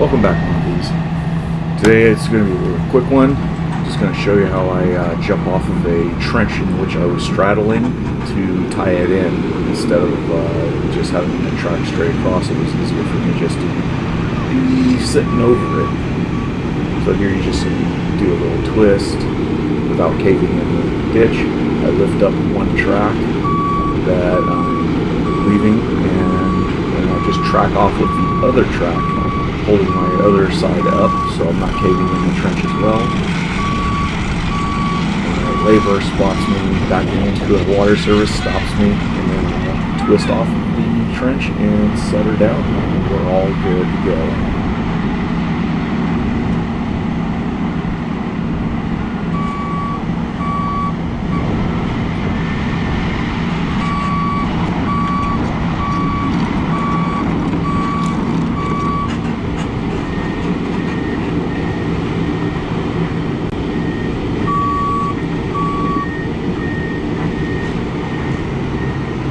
Welcome back, monkeys. Today it's going to be a little quick one. Just going to show you how I jump off of a trench in which I was straddling to tie it in. Instead of just having the track straight across, it was easier for me just to be sitting over it. So here you just do a little twist without caving in the ditch. I lift up one track that I'm leaving, and I just track off with the other track, holding my other side up so I'm not caving in the trench as well. Labor spots me backing into a water service, stops me, and then I twist off the trench and set her down, and we're all good to go.